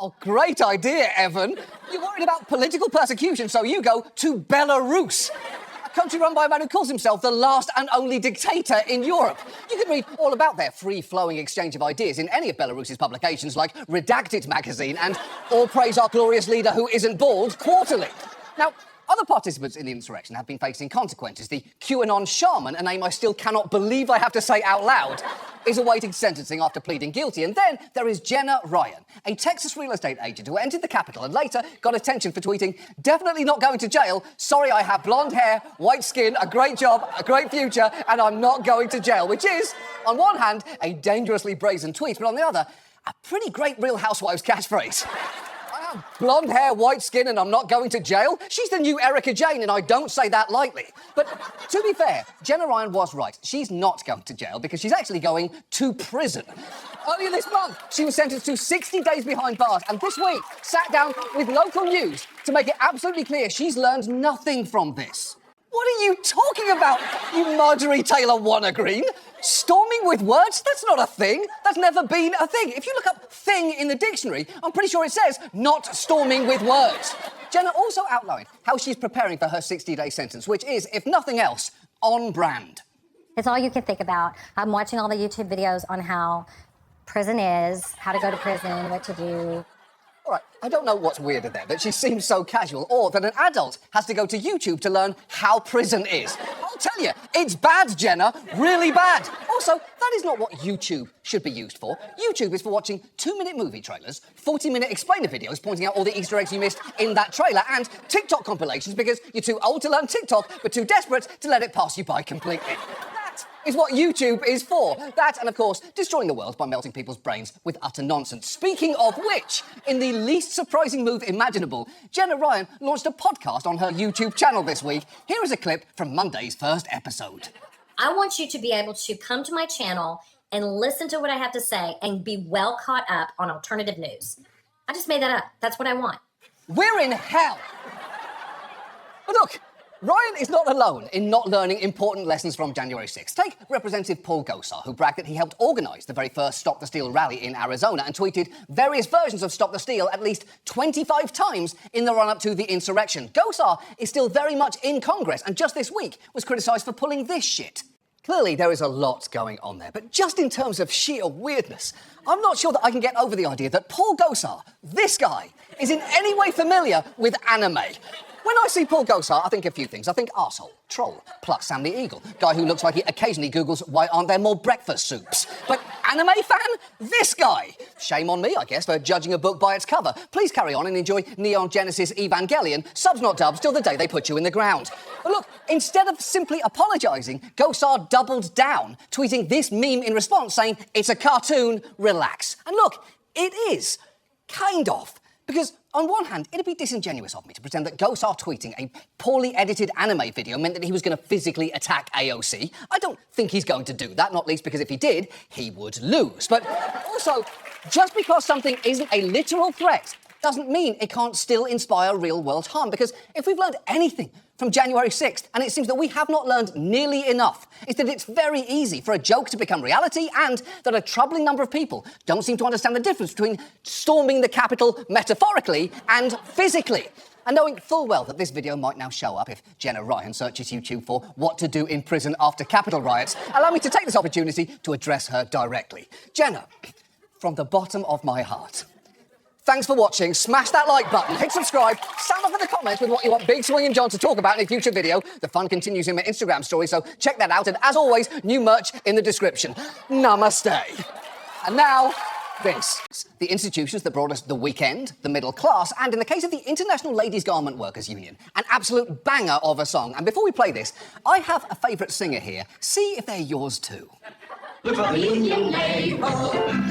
Oh, great idea, Evan. You're worried about political persecution, so you go to Belarus, a country run by a man who calls himself the last and only dictator in Europe. You can read all about their free-flowing exchange of ideas in any of Belarus's publications, like Redacted magazine and All Praise Our Glorious Leader Who Isn't Bald quarterly. Now, other participants in the insurrection have been facing consequences. The QAnon shaman, a name I still cannot believe I have to say out loud, is awaiting sentencing after pleading guilty. And then there is Jenna Ryan, a Texas real estate agent who entered the Capitol and later got attention for tweeting, "Definitely not going to jail. Sorry, I have blonde hair, white skin, a great job, a great future, and I'm not going to jail," which is, on one hand, a dangerously brazen tweet, but on the other, a pretty great Real Housewives catchphrase. Blonde hair, white skin, and I'm not going to jail? She's the new Erica Jane, and I don't say that lightly. But to be fair, Jenna Ryan was right. She's not going to jail because she's actually going to prison. Earlier this month, she was sentenced to 60 days behind bars, and this week sat down with local news to make it absolutely clear she's learned nothing from this. What are you talking about, you Marjorie Taylor Wannagreen? Storming with words? That's not a thing. That's never been a thing. If you look up thing in the dictionary, I'm pretty sure it says not storming with words. Jenna also outlined how she's preparing for her 60-day sentence, which is, if nothing else, on brand. It's all you can think about. I'm watching all the YouTube videos on how prison is, how to go to prison, what to do. All right, I don't know what's weirder there, that she seems so casual, or that an adult has to go to YouTube to learn how prison is. I'll tell you, it's bad, Jenna, really bad. Also, that is not what YouTube should be used for. YouTube is for watching 2-minute movie trailers, 40-minute explainer videos pointing out all the Easter eggs you missed in that trailer, and TikTok compilations because you're too old to learn TikTok, but too desperate to let it pass you by completely. Is what YouTube is for. That, and of course, destroying the world by melting people's brains with utter nonsense. Speaking of which, in the least surprising move imaginable, Jenna Ryan launched a podcast on her YouTube channel this week. Here is a clip from Monday's first episode. I want you to be able to come to my channel and listen to what I have to say and be well caught up on alternative news. I just made that up. That's what I want. We're in hell. But look, Ryan is not alone in not learning important lessons from January 6th. Take Representative Paul Gosar, who bragged that he helped organise the very first Stop the Steal rally in Arizona and tweeted various versions of Stop the Steal at least 25 times in the run-up to the insurrection. Gosar is still very much in Congress and just this week was criticised for pulling this shit. Clearly, there is a lot going on there, but just in terms of sheer weirdness, I'm not sure that I can get over the idea that Paul Gosar, this guy, is in any way familiar with anime. When I see Paul Gosar, I think a few things. I think arsehole, troll, plus Sam the Eagle, guy who looks like he occasionally Googles why aren't there more breakfast soups. But anime fan? This guy. Shame on me, I guess, for judging a book by its cover. Please carry on and enjoy Neon Genesis Evangelion, subs not dubs, till the day they put you in the ground. But look, instead of simply apologising, Gosar doubled down, tweeting this meme in response, saying, "It's a cartoon, relax." And look, it is. Kind of. Because, on one hand, it'd be disingenuous of me to pretend that Gosar tweeting a poorly edited anime video meant that he was going to physically attack AOC. I don't think he's going to do that, not least because if he did, he would lose. But also, just because something isn't a literal threat doesn't mean it can't still inspire real-world harm. Because if we've learned anything from January 6th, and it seems that we have not learned nearly enough, is that it's very easy for a joke to become reality and that a troubling number of people don't seem to understand the difference between storming the Capitol metaphorically and physically. And knowing full well that this video might now show up if Jenna Ryan searches YouTube for what to do in prison after Capitol riots, allow me to take this opportunity to address her directly. Jenna, from the bottom of my heart, thanks for watching. Smash that like button, hit subscribe, sound off in the comments with what you want Big Swingin' John to talk about in a future video. The fun continues in my Instagram story, so check that out. And as always, new merch in the description. Namaste. And now, this. The institutions that brought us the weekend, the middle class, and in the case of the International Ladies Garment Workers Union, an absolute banger of a song. And before we play this, I have a favourite singer here. See if they're yours too. Look for the union label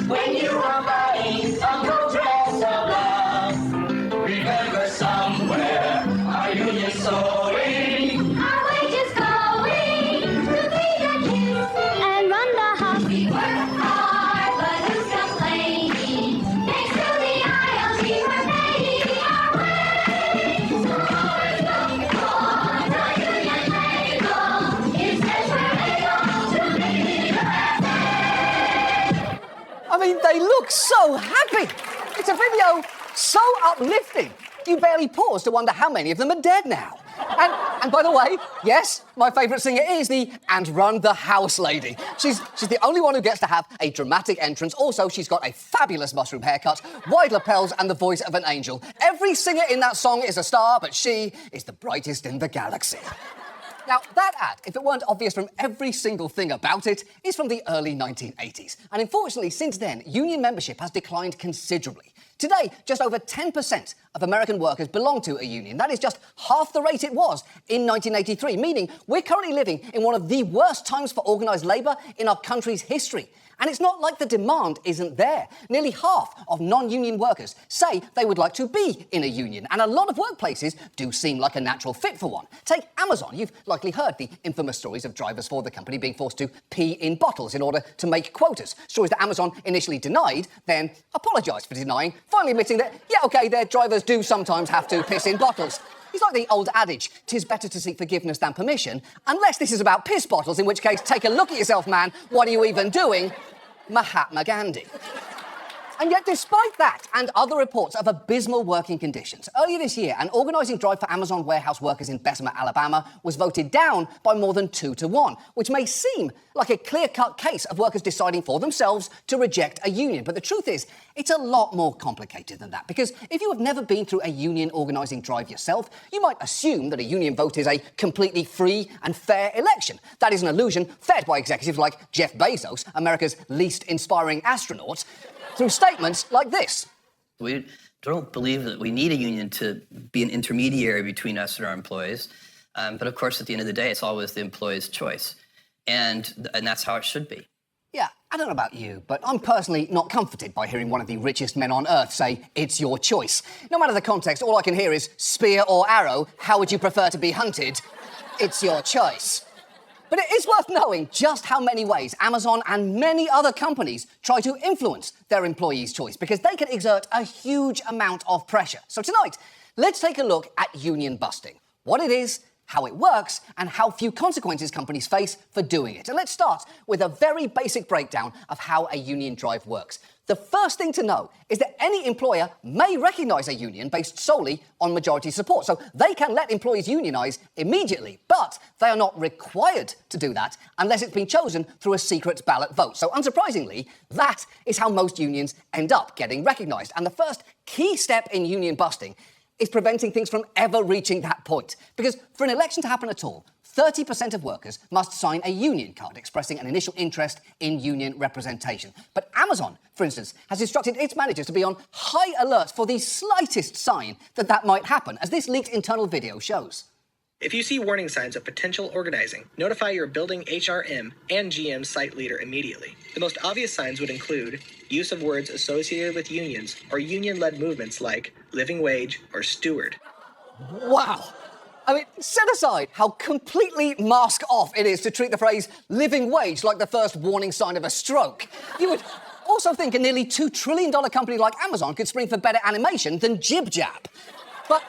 when you are buying a coat dress of love. Remember somewhere our union soaring, our wages going to be the kids and run the house. we work hard, but who's complaining? Thanks to the IOC, we're paying our way. So always look for the union label. It says we're able to be the best. I mean, they look so happy. It's a video So uplifting, you barely pause to wonder how many of them are dead now. And by the way, yes, my favourite singer is the "And Run the House" lady. She's the only one who gets to have a dramatic entrance. Also, she's got a fabulous mushroom haircut, wide lapels, and the voice of an angel. Every singer in that song is a star, but she is the brightest in the galaxy. Now, that ad, if it weren't obvious from every single thing about it, is from the early 1980s. And unfortunately, since then, union membership has declined considerably. Today, just over 10% of American workers belong to a union. That is just half the rate it was in 1983, meaning we're currently living in one of the worst times for organised labour in our country's history. And it's not like the demand isn't there. Nearly half of non-union workers say they would like to be in a union, and a lot of workplaces do seem like a natural fit for one. Take Amazon. You've likely heard the infamous stories of drivers for the company being forced to pee in bottles in order to make quotas. Stories that Amazon initially denied, then apologised for denying, finally admitting that, yeah, OK, their drivers do sometimes have to piss in bottles. It's like the old adage, 'tis better to seek forgiveness than permission, unless this is about piss bottles, in which case, take a look at yourself, man. What are you even doing? Mahatma Gandhi. And yet, despite that and other reports of abysmal working conditions, earlier this year, an organising drive for Amazon warehouse workers in Bessemer, Alabama, was voted down by more than 2-1, which may seem like a clear-cut case of workers deciding for themselves to reject a union. But the truth is, it's a lot more complicated than that, because if you have never been through a union organising drive yourself, you might assume that a union vote is a completely free and fair election. That is an illusion fed by executives like Jeff Bezos, America's least inspiring astronaut, through statements like this. We don't believe that we need a union to be an intermediary between us and our employees. But of course, at the end of the day, it's always the employee's choice. And that's how it should be. Yeah, I don't know about you, but I'm personally not comforted by hearing one of the richest men on earth say, it's your choice. No matter the context, all I can hear is spear or arrow, how would you prefer to be hunted? It's your choice. But it is worth knowing just how many ways Amazon and many other companies try to influence their employees' choice, because they can exert a huge amount of pressure. So tonight, let's take a look at union busting. What it is, how it works, and how few consequences companies face for doing it. And let's start with a very basic breakdown of how a union drive works. The first thing to know is that any employer may recognise a union based solely on majority support, so they can let employees unionise immediately, but they are not required to do that unless it's been chosen through a secret ballot vote. So unsurprisingly, that is how most unions end up getting recognised. And the first key step in union busting is preventing things from ever reaching that point. Because for an election to happen at all, 30% of workers must sign a union card expressing an initial interest in union representation. But Amazon, for instance, has instructed its managers to be on high alert for the slightest sign that that might happen, as this leaked internal video shows. If you see warning signs of potential organizing, notify your building HRM and GM site leader immediately. The most obvious signs would include use of words associated with unions or union-led movements like living wage or steward. Wow. I mean, set aside how completely mask-off it is to treat the phrase living wage like the first warning sign of a stroke. You would also think a nearly $2 trillion company like Amazon could spring for better animation than jib-jab. But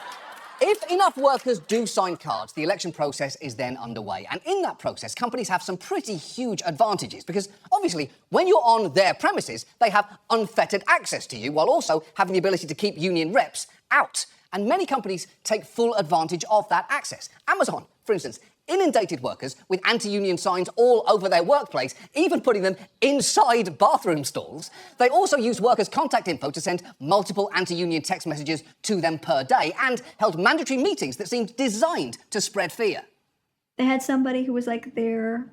if enough workers do sign cards, the election process is then underway. And in that process, companies have some pretty huge advantages because, obviously, when you're on their premises, they have unfettered access to you while also having the ability to keep union reps out. And many companies take full advantage of that access. Amazon, for instance, inundated workers with anti-union signs all over their workplace, even putting them inside bathroom stalls. They also used workers' contact info to send multiple anti-union text messages to them per day and held mandatory meetings that seemed designed to spread fear. They had somebody who was like the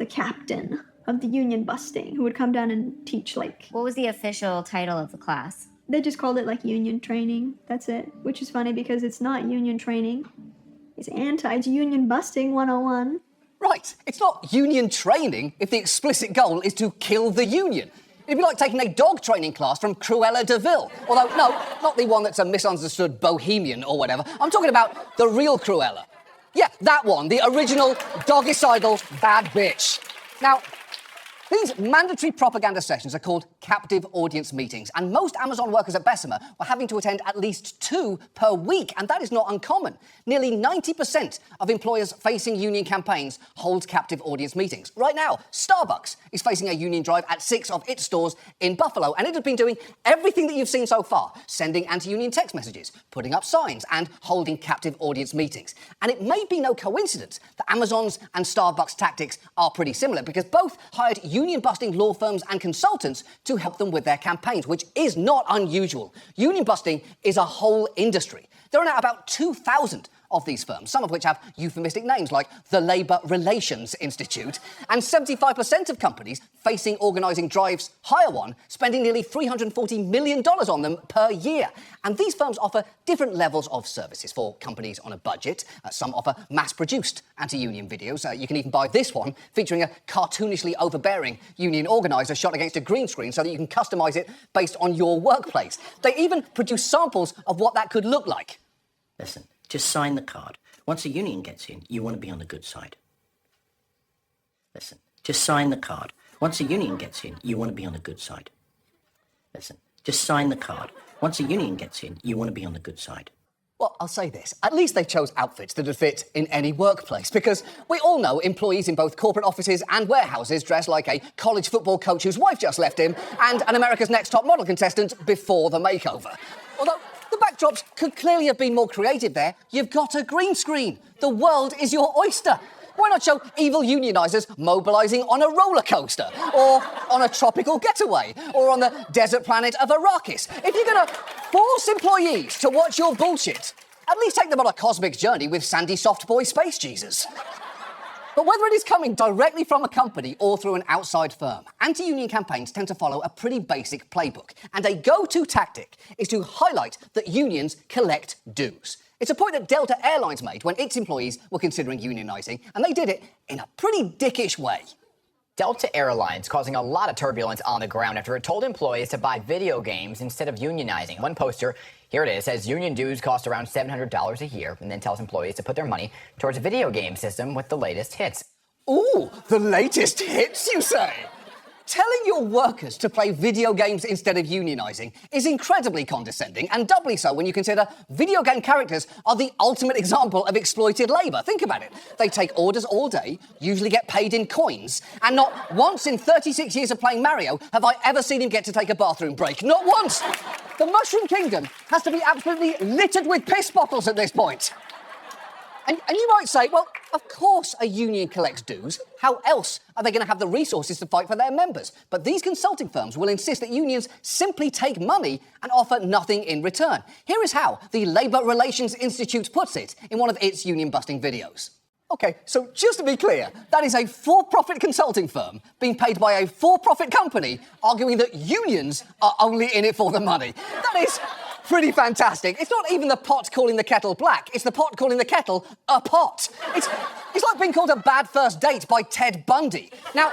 captain of the union busting, who would come down and teach like... What was the official title of the class? They just called it like union training. That's it. Which is funny because it's not union training. It's anti-union busting 101. Right. It's not union training if the explicit goal is to kill the union. It'd be like taking a dog training class from Cruella de Vil. Although, no, not the one that's a misunderstood bohemian or whatever. I'm talking about the real Cruella. Yeah, that one. The original dogicidal bad bitch. Now, These mandatory propaganda sessions are called captive audience meetings, and most Amazon workers at Bessemer were having to attend at least 2 per week, and that is not uncommon. Nearly 90% of employers facing union campaigns hold captive audience meetings. Right now, Starbucks is facing a union drive at 6 of its stores in Buffalo, and it has been doing everything that you've seen so far, sending anti-union text messages, putting up signs, and holding captive audience meetings. And it may be no coincidence that Amazon's and Starbucks' tactics are pretty similar, because both hired union-busting law firms and consultants to help them with their campaigns, which is not unusual. Union busting is a whole industry. There are now about 2,000 of these firms, some of which have euphemistic names like the Labour Relations Institute, and 75% of companies facing organising drives hire one, spending nearly $340 million on them per year. And these firms offer different levels of services for companies on a budget. Some offer mass-produced anti-union videos. You can even buy this one, featuring a cartoonishly overbearing union organiser shot against a green screen so that you can customise it based on your workplace. They even produce samples of what that could look like. Listen, just sign the card. Once a union gets in, you want to be on the good side. Listen, just sign the card. Once a union gets in, you want to be on the good side. Listen, just sign the card. Once a union gets in, you want to be on the good side. Well, I'll say this. At least they chose outfits that would fit in any workplace, because we all know employees in both corporate offices and warehouses dress like a college football coach whose wife just left him and an America's Next Top Model contestant before the makeover. Although the backdrops could clearly have been more creative there. You've got a green screen. The world is your oyster. Why not show evil unionisers mobilising on a roller coaster, or on a tropical getaway, or on the desert planet of Arrakis? If you're going to force employees to watch your bullshit, at least take them on a cosmic journey with Sandy Softboy Space Jesus. But whether it is coming directly from a company or through an outside firm, anti-union campaigns tend to follow a pretty basic playbook. And a go-to tactic is to highlight that unions collect dues. It's a point that Delta Airlines made when its employees were considering unionising, and they did it in a pretty dickish way. Delta Airlines causing a lot of turbulence on the ground after it told employees to buy video games instead of unionizing. One poster, here it is, says union dues cost around $700 a year, and then tells employees to put their money towards a video game system with the latest hits. Ooh, the latest hits, you say? Telling your workers to play video games instead of unionising is incredibly condescending, and doubly so when you consider video game characters are the ultimate example of exploited labour. Think about it. They take orders all day, usually get paid in coins, and not once in 36 years of playing Mario have I ever seen him get to take a bathroom break. Not once! The Mushroom Kingdom has to be absolutely littered with piss bottles at this point. And you might say, well, of course a union collects dues. How else are they going to have the resources to fight for their members? But these consulting firms will insist that unions simply take money and offer nothing in return. Here is how the Labour Relations Institute puts it in one of its union-busting videos. OK, so just to be clear, that is a for-profit consulting firm being paid by a for-profit company arguing that unions are only in it for the money. That is pretty fantastic. It's not even the pot calling the kettle black. It's the pot calling the kettle a pot. It's like being called a bad first date by Ted Bundy. Now,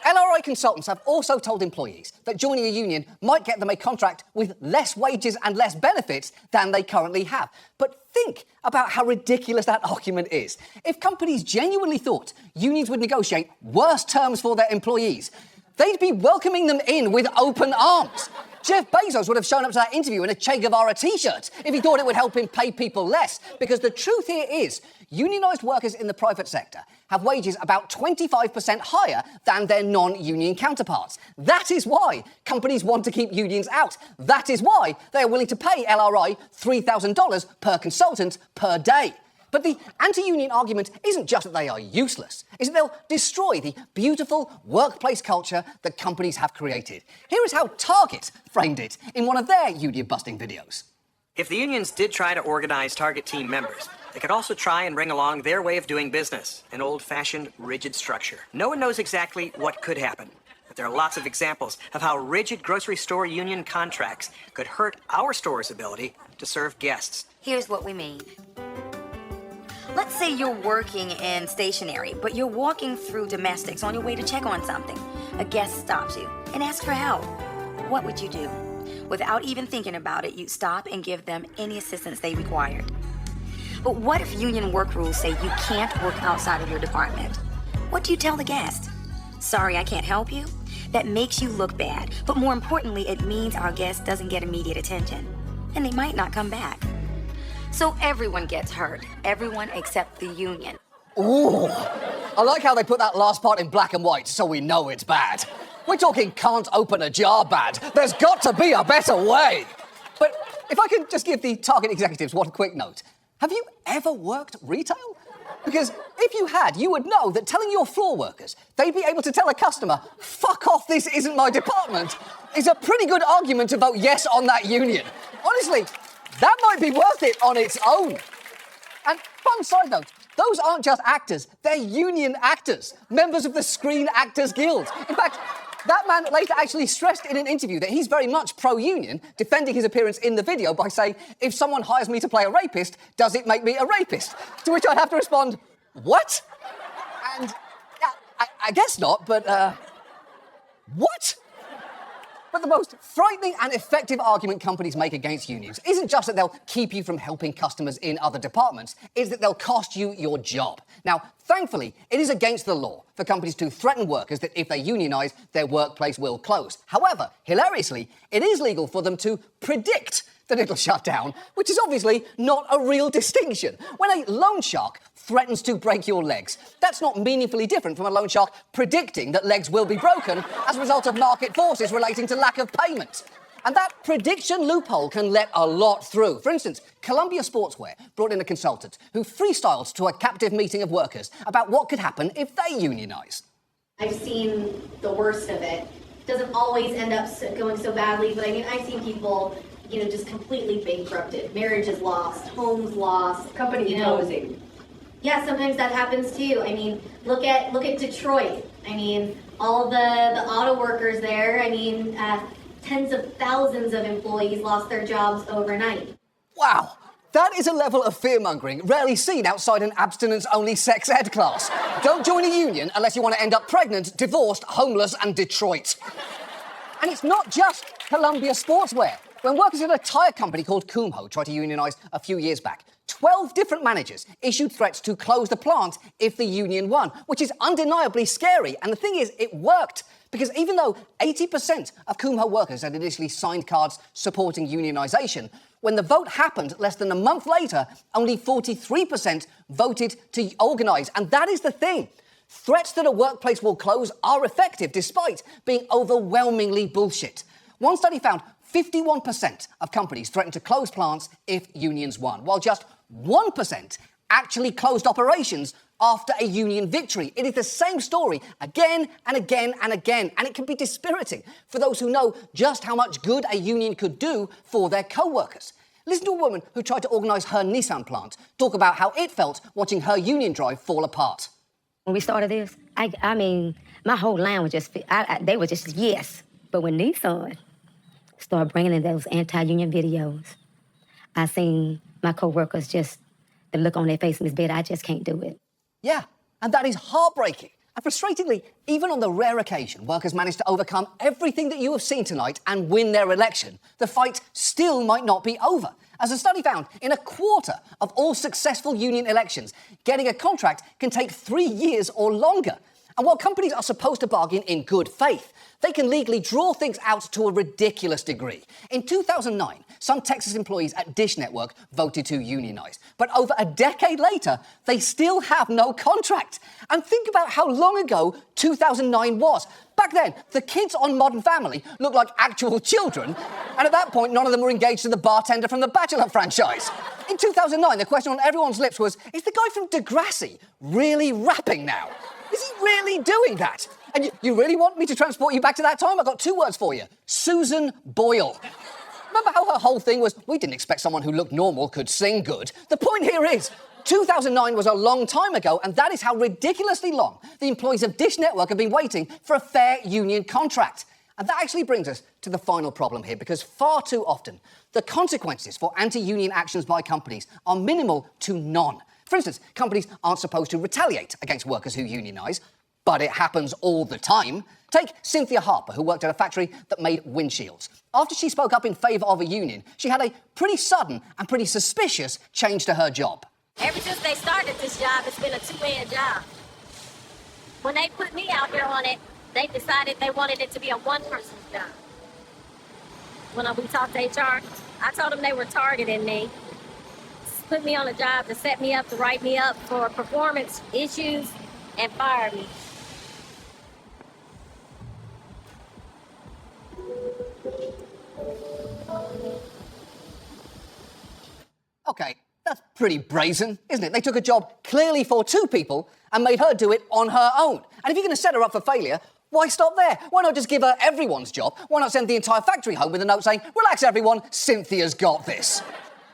LRI consultants have also told employees that joining a union might get them a contract with less wages and less benefits than they currently have. But think about how ridiculous that argument is. If companies genuinely thought unions would negotiate worse terms for their employees, they'd be welcoming them in with open arms. Jeff Bezos would have shown up to that interview in a Che Guevara t-shirt if he thought it would help him pay people less. Because the truth here is, unionised workers in the private sector have wages about 25% higher than their non-union counterparts. That is why companies want to keep unions out. That is why they are willing to pay LRI $3,000 per consultant per day. But the anti-union argument isn't just that they are useless, it's that they'll destroy the beautiful workplace culture that companies have created. Here is how Target framed it in one of their union-busting videos. If the unions did try to organize Target team members, they could also try and bring along their way of doing business, an old-fashioned, rigid structure. No one knows exactly what could happen, but there are lots of examples of how rigid grocery store union contracts could hurt our store's ability to serve guests. Here's what we mean. Let's say you're working in stationery, but you're walking through domestics on your way to check on something. A guest stops you and asks for help. What would you do? Without even thinking about it, you'd stop and give them any assistance they required. But what if union work rules say you can't work outside of your department? What do you tell the guest? Sorry, I can't help you. that makes you look bad. But more importantly, it means our guest doesn't get immediate attention. And they might not come back. So everyone gets hurt. Everyone except the union. Ooh, I like how they put that last part in black and white so we know it's bad. We're talking can't open a jar bad. There's got to be a better way. But if I can just give the Target executives one quick note. Have you ever worked retail? Because if you had, you would know that telling your floor workers they'd be able to tell a customer, fuck off, this isn't my department, is a pretty good argument to vote yes on that union. Honestly, that might be worth it on its own. And fun side note, those aren't just actors, they're union actors, members of the Screen Actors Guild. In fact, that man later actually stressed in an interview that he's very much pro-union, defending his appearance in the video by saying, if someone hires me to play a rapist, does it make me a rapist? To which I'd have to respond, what? And, yeah, I guess not, but, what? But the most frightening and effective argument companies make against unions isn't just that they'll keep you from helping customers in other departments, it's that they'll cost you your job. Now, thankfully, it is against the law for companies to threaten workers that if they unionise, their workplace will close. However, hilariously, it is legal for them to predict that it'll shut down, which is obviously not a real distinction. When a loan shark threatens to break your legs, that's not meaningfully different from a loan shark predicting that legs will be broken as a result of market forces relating to lack of payment. And that prediction loophole can let a lot through. For instance, Columbia Sportswear brought in a consultant who freestyled to a captive meeting of workers about what could happen if they unionise. I've seen the worst of it. It doesn't always end up going so badly, but I mean, I've seen people, just completely bankrupted. Marriages lost, homes lost. Company closing. Yeah, sometimes that happens too. I mean, look at Detroit. I mean, all the auto workers there. I mean, tens of thousands of employees lost their jobs overnight. Wow, that is a level of fear-mongering rarely seen outside an abstinence-only sex ed class. Don't join a union unless you want to end up pregnant, divorced, homeless, and Detroit. And it's not just Columbia Sportswear. When workers at a tyre company called Kumho tried to unionise a few years back, 12 different managers issued threats to close the plant if the union won, which is undeniably scary. And the thing is, it worked. Because even though 80% of Kumho workers had initially signed cards supporting unionisation, when the vote happened less than a month later, only 43% voted to organise. And that is the thing. Threats that a workplace will close are effective, despite being overwhelmingly bullshit. One study found 51% of companies threatened to close plants if unions won, while just 1% actually closed operations after a union victory. It is the same story again and again and again, and it can be dispiriting for those who know just how much good a union could do for their co-workers. Listen to a woman who tried to organise her Nissan plant talk about how it felt watching her union drive fall apart. When we started this, I mean, my whole line was just, they were just yes. But when Nissan started bringing in those anti-union videos, I seen my co-workers just, the look on their face in this bed, I just can't do it. Yeah, and that is heartbreaking. And frustratingly, even on the rare occasion workers manage to overcome everything that you have seen tonight and win their election, the fight still might not be over. As a study found, in a quarter of all successful union elections, getting a contract can take 3 years or longer. And while companies are supposed to bargain in good faith, they can legally draw things out to a ridiculous degree. In 2009, some Texas employees at Dish Network voted to unionize. But over a decade later, they still have no contract. And think about how long ago 2009 was. Back then, the kids on Modern Family looked like actual children. And at that point, none of them were engaged to the bartender from the Bachelor franchise. In 2009, the question on everyone's lips was, is the guy from Degrassi really rapping now? Is he really doing that? And you really want me to transport you back to that time? I've got 2 words for you. Susan Boyle. Remember how her whole thing was, we didn't expect someone who looked normal could sing good? The point here is, 2009 was a long time ago, and that is how ridiculously long the employees of Dish Network have been waiting for a fair union contract. And that actually brings us to the final problem here, because far too often, the consequences for anti-union actions by companies are minimal to none. For instance, companies aren't supposed to retaliate against workers who unionise, but it happens all the time. Take Cynthia Harper, who worked at a factory that made windshields. After she spoke up in favour of a union, she had a pretty sudden and pretty suspicious change to her job. Ever since they started this job, it's been a two-man job. When they put me out there on it, they decided they wanted it to be a one-person job. When we talked to HR, I told them they were targeting me, put me on a job to set me up, to write me up for performance issues, and fire me. Okay, that's pretty brazen, isn't it? They took a job clearly for two people and made her do it on her own. And if you're going to set her up for failure, why stop there? Why not just give her everyone's job? Why not send the entire factory home with a note saying, relax everyone, Cynthia's got this?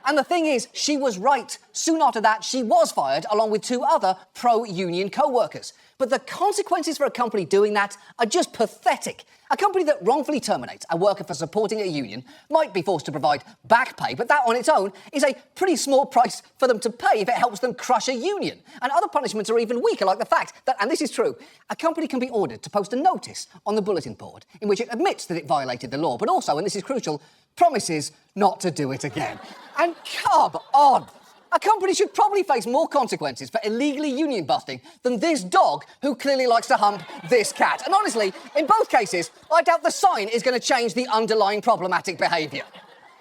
And the thing is, she was right. Soon after that, she was fired along with two other pro-union co-workers. But the consequences for a company doing that are just pathetic. A company that wrongfully terminates a worker for supporting a union might be forced to provide back pay, but that on its own is a pretty small price for them to pay if it helps them crush a union. And other punishments are even weaker, like the fact that, and this is true, a company can be ordered to post a notice on the bulletin board in which it admits that it violated the law, but also, and this is crucial, promises not to do it again. And come on! A company should probably face more consequences for illegally union busting than this dog who clearly likes to hump this cat. And honestly, in both cases, I doubt the sign is going to change the underlying problematic behaviour.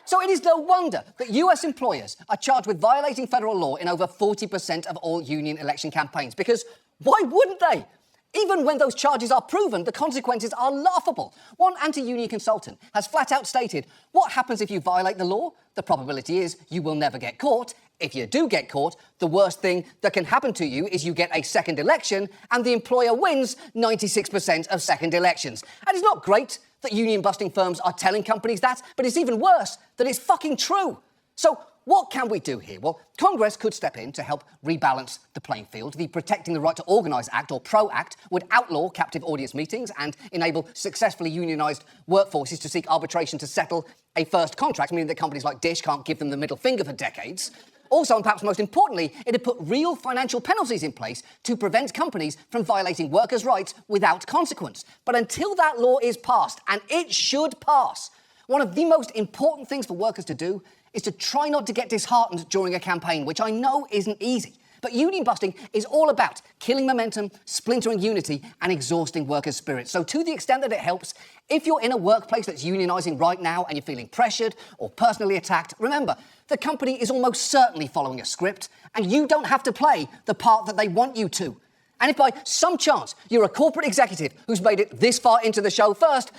So it is no wonder that US employers are charged with violating federal law in over 40% of all union election campaigns, because why wouldn't they? Even when those charges are proven, the consequences are laughable. One anti-union consultant has flat out stated, what happens if you violate the law? The probability is you will never get caught. If you do get caught, the worst thing that can happen to you is you get a second election and the employer wins 96% of second elections. And it's not great that union-busting firms are telling companies that, but it's even worse that it's fucking true. So what can we do here? Well, Congress could step in to help rebalance the playing field. The Protecting the Right to Organise Act, or PRO Act, would outlaw captive audience meetings and enable successfully unionised workforces to seek arbitration to settle a first contract, meaning that companies like Dish can't give them the middle finger for decades. Also, and perhaps most importantly, it had put real financial penalties in place to prevent companies from violating workers' rights without consequence. But until that law is passed, and it should pass, one of the most important things for workers to do is to try not to get disheartened during a campaign, which I know isn't easy. But union busting is all about killing momentum, splintering unity, and exhausting workers' spirit. So to the extent that it helps, if you're in a workplace that's unionising right now and you're feeling pressured or personally attacked, remember, the company is almost certainly following a script, and you don't have to play the part that they want you to. And if by some chance you're a corporate executive who's made it this far into the show, first,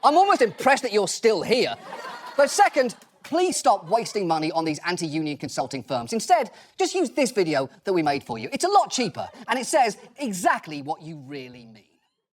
I'm almost impressed that you're still here. But second, please stop wasting money on these anti-union consulting firms. Instead, just use this video that we made for you. It's a lot cheaper, and it says exactly what you really mean.